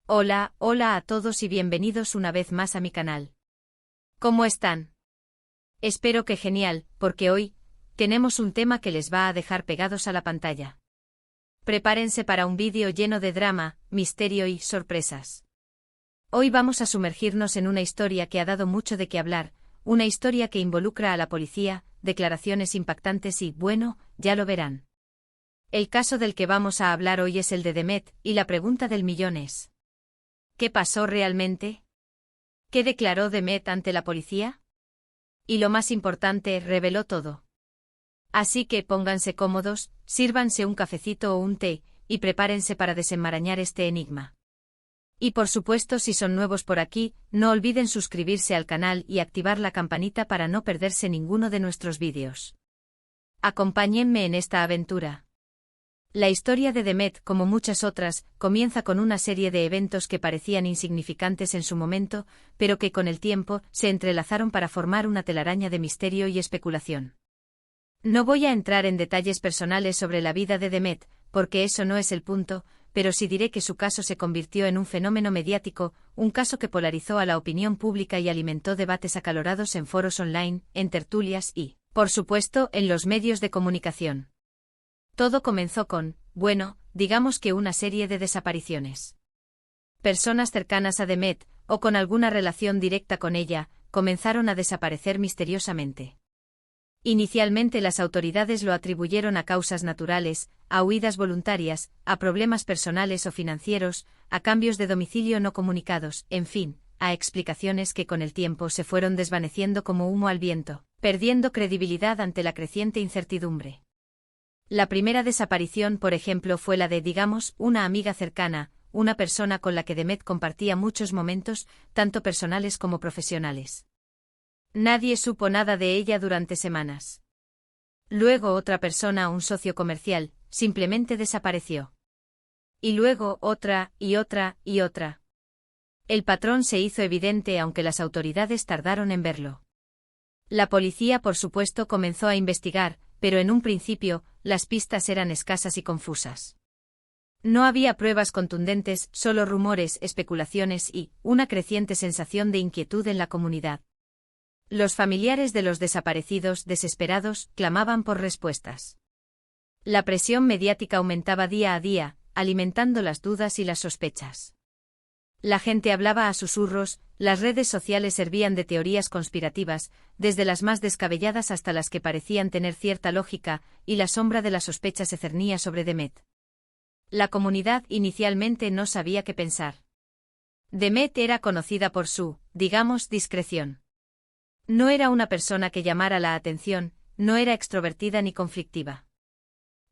Hola, hola a todos y bienvenidos una vez más a mi canal. ¿Cómo están? Espero que genial, porque hoy tenemos un tema que les va a dejar pegados a la pantalla. Prepárense para un vídeo lleno de drama, misterio y sorpresas. Hoy vamos a sumergirnos en una historia que ha dado mucho de qué hablar, una historia que involucra a la policía, declaraciones impactantes y, bueno, ya lo verán. El caso del que vamos a hablar hoy es el de Demet, y la pregunta del millón es: ¿qué pasó realmente? ¿Qué declaró Demet ante la policía? Y lo más importante, reveló todo. Así que pónganse cómodos, sírvanse un cafecito o un té, y prepárense para desenmarañar este enigma. Y por supuesto, si son nuevos por aquí, no olviden suscribirse al canal y activar la campanita para no perderse ninguno de nuestros vídeos. Acompáñenme en esta aventura. La historia de Demet, como muchas otras, comienza con una serie de eventos que parecían insignificantes en su momento, pero que con el tiempo se entrelazaron para formar una telaraña de misterio y especulación. No voy a entrar en detalles personales sobre la vida de Demet, porque eso no es el punto, pero sí diré que su caso se convirtió en un fenómeno mediático, un caso que polarizó a la opinión pública y alimentó debates acalorados en foros online, en tertulias y, por supuesto, en los medios de comunicación. Todo comenzó con, bueno, digamos que una serie de desapariciones. Personas cercanas a Demet, o con alguna relación directa con ella, comenzaron a desaparecer misteriosamente. Inicialmente las autoridades lo atribuyeron a causas naturales, a huidas voluntarias, a problemas personales o financieros, a cambios de domicilio no comunicados, en fin, a explicaciones que con el tiempo se fueron desvaneciendo como humo al viento, perdiendo credibilidad ante la creciente incertidumbre. La primera desaparición, por ejemplo, fue la de, digamos, una amiga cercana, una persona con la que Demet compartía muchos momentos, tanto personales como profesionales. Nadie supo nada de ella durante semanas. Luego otra persona, un socio comercial, simplemente desapareció. Y luego otra, y otra, y otra. El patrón se hizo evidente aunque las autoridades tardaron en verlo. La policía, por supuesto, comenzó a investigar, pero en un principio, las pistas eran escasas y confusas. No había pruebas contundentes, solo rumores, especulaciones y una creciente sensación de inquietud en la comunidad. Los familiares de los desaparecidos, desesperados, clamaban por respuestas. La presión mediática aumentaba día a día, alimentando las dudas y las sospechas. La gente hablaba a susurros, las redes sociales servían de teorías conspirativas, desde las más descabelladas hasta las que parecían tener cierta lógica, y la sombra de la sospecha se cernía sobre Demet. La comunidad inicialmente no sabía qué pensar. Demet era conocida por su, digamos, discreción. No era una persona que llamara la atención, no era extrovertida ni conflictiva.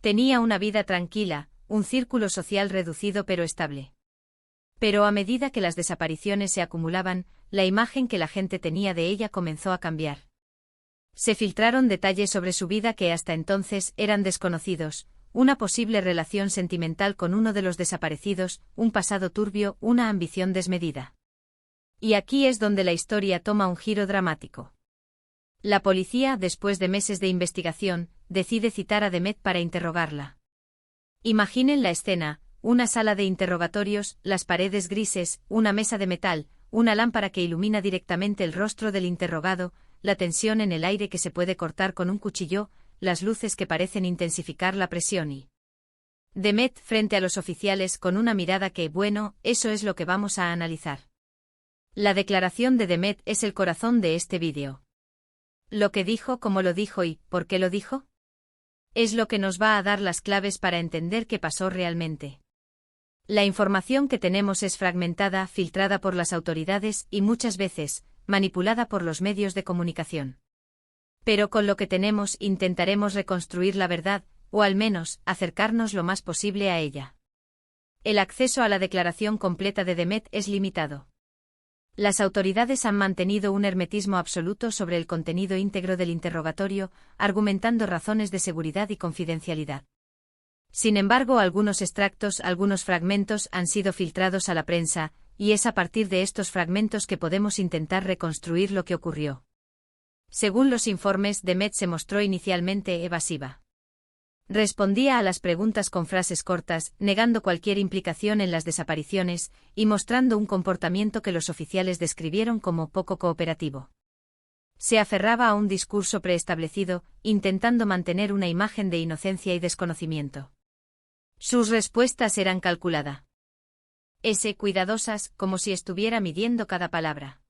Tenía una vida tranquila, un círculo social reducido pero estable. Pero a medida que las desapariciones se acumulaban, la imagen que la gente tenía de ella comenzó a cambiar. Se filtraron detalles sobre su vida que hasta entonces eran desconocidos, una posible relación sentimental con uno de los desaparecidos, un pasado turbio, una ambición desmedida. Y aquí es donde la historia toma un giro dramático. La policía, después de meses de investigación, decide citar a Demet para interrogarla. Imaginen la escena: una sala de interrogatorios, las paredes grises, una mesa de metal, una lámpara que ilumina directamente el rostro del interrogado, la tensión en el aire que se puede cortar con un cuchillo, las luces que parecen intensificar la presión y Demet frente a los oficiales con una mirada que, bueno, eso es lo que vamos a analizar. La declaración de Demet es el corazón de este vídeo. Lo que dijo, cómo lo dijo y por qué lo dijo, es lo que nos va a dar las claves para entender qué pasó realmente. La información que tenemos es fragmentada, filtrada por las autoridades y muchas veces, manipulada por los medios de comunicación. Pero con lo que tenemos intentaremos reconstruir la verdad, o al menos, acercarnos lo más posible a ella. El acceso a la declaración completa de Demet es limitado. Las autoridades han mantenido un hermetismo absoluto sobre el contenido íntegro del interrogatorio, argumentando razones de seguridad y confidencialidad. Sin embargo, algunos extractos, algunos fragmentos han sido filtrados a la prensa, y es a partir de estos fragmentos que podemos intentar reconstruir lo que ocurrió. Según los informes, Demet se mostró inicialmente evasiva. Respondía a las preguntas con frases cortas, negando cualquier implicación en las desapariciones, y mostrando un comportamiento que los oficiales describieron como poco cooperativo. Se aferraba a un discurso preestablecido, intentando mantener una imagen de inocencia y desconocimiento. Sus respuestas eran calculadas. Cuidadosas, como si estuviera midiendo cada palabra.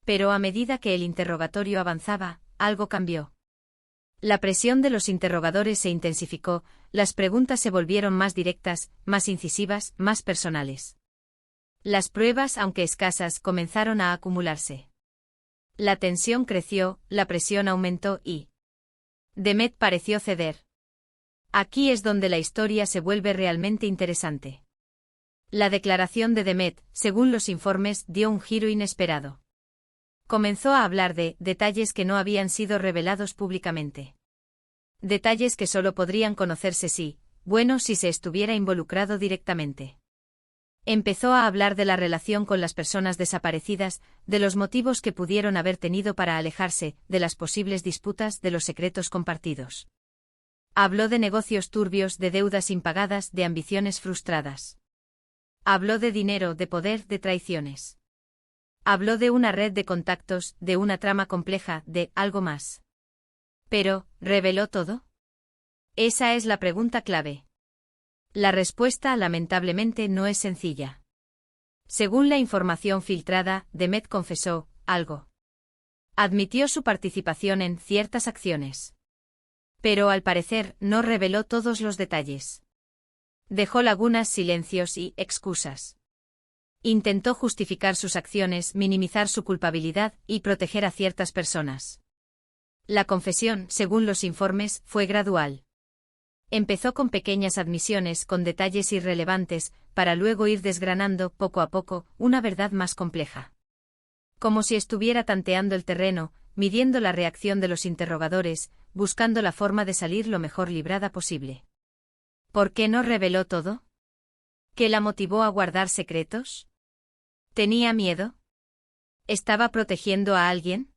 Pero a medida que el interrogatorio avanzaba, algo cambió. La presión de los interrogadores se intensificó, las preguntas se volvieron más directas, más incisivas, más personales. Las pruebas, aunque escasas, comenzaron a acumularse. La tensión creció, la presión aumentó y Demet pareció ceder. Aquí es donde la historia se vuelve realmente interesante. La declaración de Demet, según los informes, dio un giro inesperado. Comenzó a hablar de detalles que no habían sido revelados públicamente. Detalles que solo podrían conocerse si se estuviera involucrado directamente. Empezó a hablar de la relación con las personas desaparecidas, de los motivos que pudieron haber tenido para alejarse, de las posibles disputas, de los secretos compartidos. Habló de negocios turbios, de deudas impagadas, de ambiciones frustradas. Habló de dinero, de poder, de traiciones. Habló de una red de contactos, de una trama compleja, de algo más. Pero, ¿reveló todo? Esa es la pregunta clave. La respuesta, lamentablemente, no es sencilla. Según la información filtrada, Demet confesó algo. Admitió su participación en ciertas acciones. Pero al parecer, no reveló todos los detalles. Dejó lagunas, silencios y excusas. Intentó justificar sus acciones, minimizar su culpabilidad y proteger a ciertas personas. La confesión, según los informes, fue gradual. Empezó con pequeñas admisiones, con detalles irrelevantes, para luego ir desgranando, poco a poco, una verdad más compleja. Como si estuviera tanteando el terreno, midiendo la reacción de los interrogadores, buscando la forma de salir lo mejor librada posible. ¿Por qué no reveló todo? ¿Qué la motivó a guardar secretos? ¿Tenía miedo? ¿Estaba protegiendo a alguien?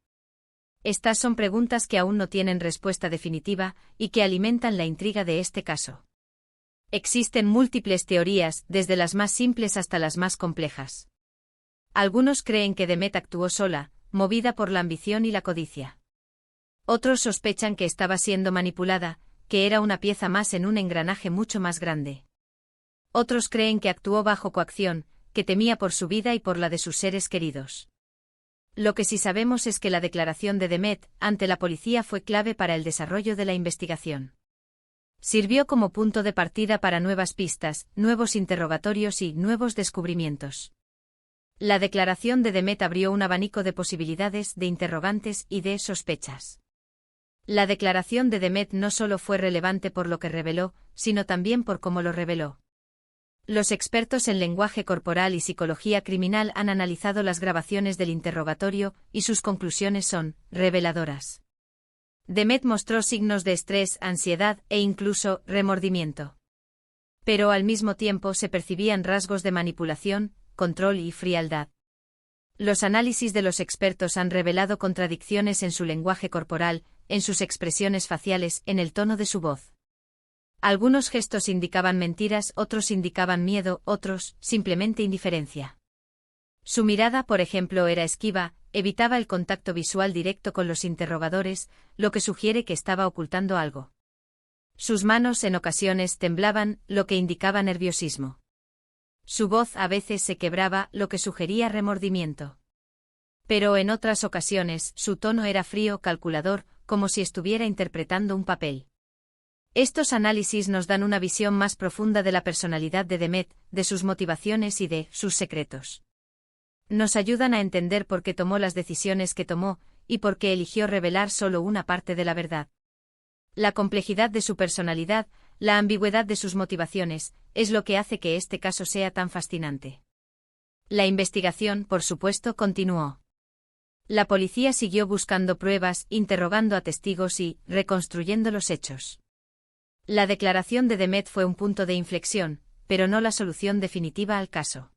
Estas son preguntas que aún no tienen respuesta definitiva y que alimentan la intriga de este caso. Existen múltiples teorías, desde las más simples hasta las más complejas. Algunos creen que Demet actuó sola, movida por la ambición y la codicia. Otros sospechan que estaba siendo manipulada, que era una pieza más en un engranaje mucho más grande. Otros creen que actuó bajo coacción, que temía por su vida y por la de sus seres queridos. Lo que sí sabemos es que la declaración de Demet ante la policía fue clave para el desarrollo de la investigación. Sirvió como punto de partida para nuevas pistas, nuevos interrogatorios y nuevos descubrimientos. La declaración de Demet abrió un abanico de posibilidades, de interrogantes y de sospechas. La declaración de Demet no solo fue relevante por lo que reveló, sino también por cómo lo reveló. Los expertos en lenguaje corporal y psicología criminal han analizado las grabaciones del interrogatorio y sus conclusiones son reveladoras. Demet mostró signos de estrés, ansiedad e incluso remordimiento. Pero al mismo tiempo se percibían rasgos de manipulación, control y frialdad. Los análisis de los expertos han revelado contradicciones en su lenguaje corporal, en sus expresiones faciales, en el tono de su voz. Algunos gestos indicaban mentiras, otros indicaban miedo, otros, simplemente indiferencia. Su mirada, por ejemplo, era esquiva, evitaba el contacto visual directo con los interrogadores, lo que sugiere que estaba ocultando algo. Sus manos en ocasiones temblaban, lo que indicaba nerviosismo. Su voz a veces se quebraba, lo que sugería remordimiento. Pero en otras ocasiones, su tono era frío, calculador, como si estuviera interpretando un papel. Estos análisis nos dan una visión más profunda de la personalidad de Demet, de sus motivaciones y de sus secretos. Nos ayudan a entender por qué tomó las decisiones que tomó, y por qué eligió revelar solo una parte de la verdad. La complejidad de su personalidad, la ambigüedad de sus motivaciones, es lo que hace que este caso sea tan fascinante. La investigación, por supuesto, continuó. La policía siguió buscando pruebas, interrogando a testigos y reconstruyendo los hechos. La declaración de Demet fue un punto de inflexión, pero no la solución definitiva al caso.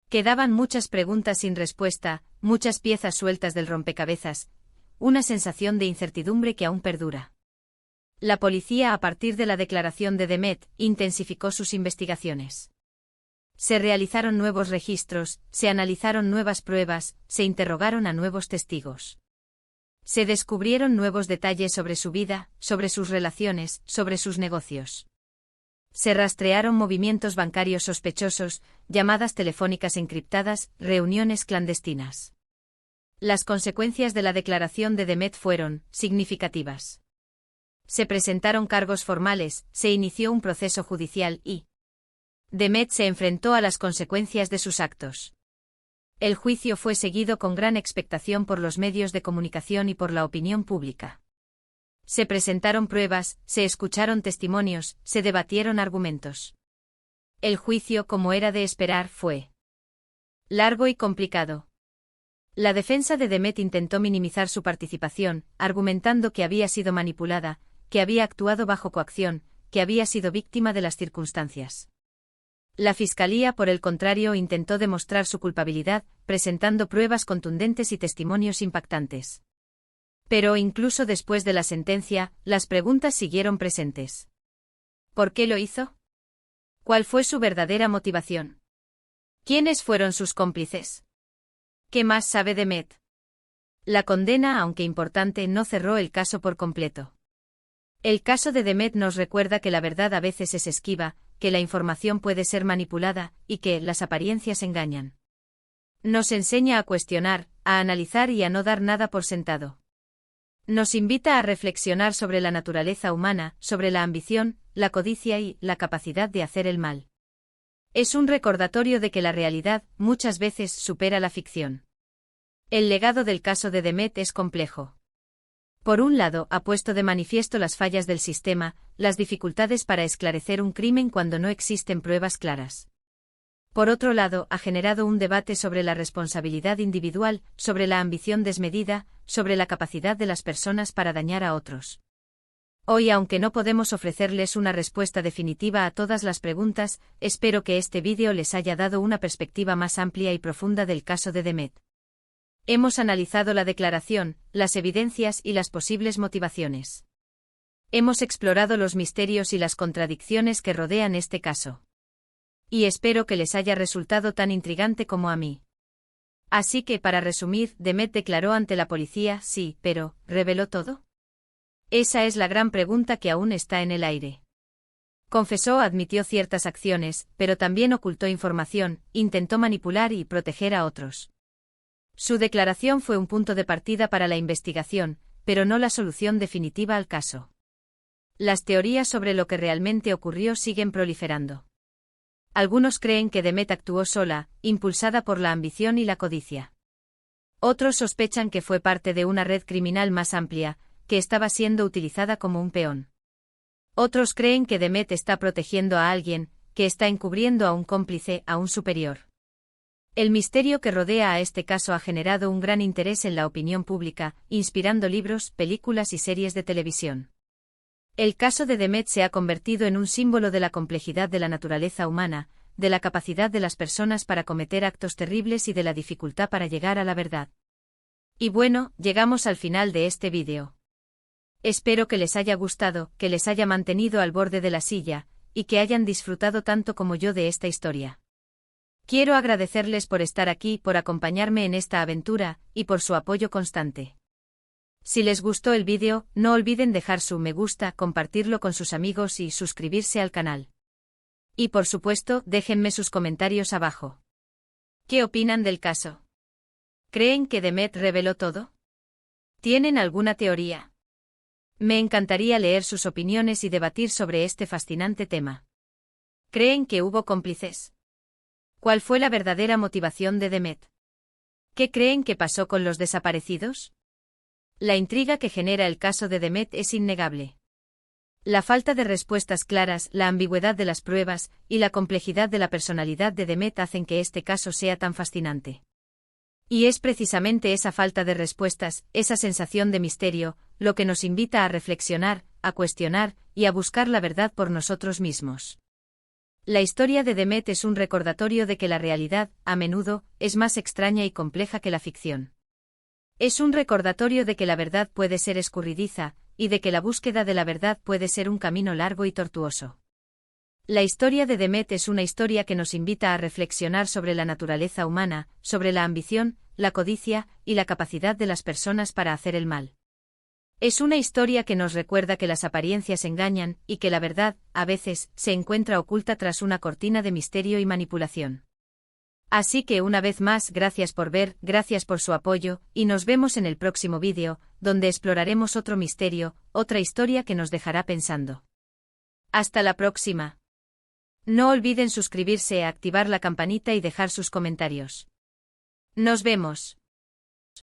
Quedaban muchas preguntas sin respuesta, muchas piezas sueltas del rompecabezas, una sensación de incertidumbre que aún perdura. La policía, a partir de la declaración de Demet, intensificó sus investigaciones. Se realizaron nuevos registros, se analizaron nuevas pruebas, se interrogaron a nuevos testigos. Se descubrieron nuevos detalles sobre su vida, sobre sus relaciones, sobre sus negocios. Se rastrearon movimientos bancarios sospechosos, llamadas telefónicas encriptadas, reuniones clandestinas. Las consecuencias de la declaración de Demet fueron significativas. Se presentaron cargos formales, se inició un proceso judicial y Demet se enfrentó a las consecuencias de sus actos. El juicio fue seguido con gran expectación por los medios de comunicación y por la opinión pública. Se presentaron pruebas, se escucharon testimonios, se debatieron argumentos. El juicio, como era de esperar, fue largo y complicado. La defensa de Demet intentó minimizar su participación, argumentando que había sido manipulada, que había actuado bajo coacción, que había sido víctima de las circunstancias. La Fiscalía, por el contrario, intentó demostrar su culpabilidad, presentando pruebas contundentes y testimonios impactantes. Pero incluso después de la sentencia, las preguntas siguieron presentes. ¿Por qué lo hizo? ¿Cuál fue su verdadera motivación? ¿Quiénes fueron sus cómplices? ¿Qué más sabe Demet? La condena, aunque importante, no cerró el caso por completo. El caso de Demet nos recuerda que la verdad a veces es esquiva, que la información puede ser manipulada, y que las apariencias engañan. Nos enseña a cuestionar, a analizar y a no dar nada por sentado. Nos invita a reflexionar sobre la naturaleza humana, sobre la ambición, la codicia y la capacidad de hacer el mal. Es un recordatorio de que la realidad, muchas veces, supera la ficción. El legado del caso de Demet es complejo. Por un lado, ha puesto de manifiesto las fallas del sistema, las dificultades para esclarecer un crimen cuando no existen pruebas claras. Por otro lado, ha generado un debate sobre la responsabilidad individual, sobre la ambición desmedida, sobre la capacidad de las personas para dañar a otros. Hoy, aunque no podemos ofrecerles una respuesta definitiva a todas las preguntas, espero que este vídeo les haya dado una perspectiva más amplia y profunda del caso de Demet. Hemos analizado la declaración, las evidencias y las posibles motivaciones. Hemos explorado los misterios y las contradicciones que rodean este caso. Y espero que les haya resultado tan intrigante como a mí. Así que, para resumir, Demet declaró ante la policía, sí, pero ¿reveló todo? Esa es la gran pregunta que aún está en el aire. Confesó, admitió ciertas acciones, pero también ocultó información, intentó manipular y proteger a otros. Su declaración fue un punto de partida para la investigación, pero no la solución definitiva al caso. Las teorías sobre lo que realmente ocurrió siguen proliferando. Algunos creen que Demet actuó sola, impulsada por la ambición y la codicia. Otros sospechan que fue parte de una red criminal más amplia, que estaba siendo utilizada como un peón. Otros creen que Demet está protegiendo a alguien, que está encubriendo a un cómplice, a un superior. El misterio que rodea a este caso ha generado un gran interés en la opinión pública, inspirando libros, películas y series de televisión. El caso de Demet se ha convertido en un símbolo de la complejidad de la naturaleza humana, de la capacidad de las personas para cometer actos terribles y de la dificultad para llegar a la verdad. Y bueno, llegamos al final de este vídeo. Espero que les haya gustado, que les haya mantenido al borde de la silla, y que hayan disfrutado tanto como yo de esta historia. Quiero agradecerles por estar aquí, por acompañarme en esta aventura, y por su apoyo constante. Si les gustó el vídeo, no olviden dejar su me gusta, compartirlo con sus amigos y suscribirse al canal. Y por supuesto, déjenme sus comentarios abajo. ¿Qué opinan del caso? ¿Creen que Demet reveló todo? ¿Tienen alguna teoría? Me encantaría leer sus opiniones y debatir sobre este fascinante tema. ¿Creen que hubo cómplices? ¿Cuál fue la verdadera motivación de Demet? ¿Qué creen que pasó con los desaparecidos? La intriga que genera el caso de Demet es innegable. La falta de respuestas claras, la ambigüedad de las pruebas, y la complejidad de la personalidad de Demet hacen que este caso sea tan fascinante. Y es precisamente esa falta de respuestas, esa sensación de misterio, lo que nos invita a reflexionar, a cuestionar, y a buscar la verdad por nosotros mismos. La historia de Demet es un recordatorio de que la realidad, a menudo, es más extraña y compleja que la ficción. Es un recordatorio de que la verdad puede ser escurridiza, y de que la búsqueda de la verdad puede ser un camino largo y tortuoso. La historia de Demet es una historia que nos invita a reflexionar sobre la naturaleza humana, sobre la ambición, la codicia y la capacidad de las personas para hacer el mal. Es una historia que nos recuerda que las apariencias engañan y que la verdad, a veces, se encuentra oculta tras una cortina de misterio y manipulación. Así que una vez más, gracias por ver, gracias por su apoyo, y nos vemos en el próximo vídeo, donde exploraremos otro misterio, otra historia que nos dejará pensando. Hasta la próxima. No olviden suscribirse, activar la campanita y dejar sus comentarios. Nos vemos.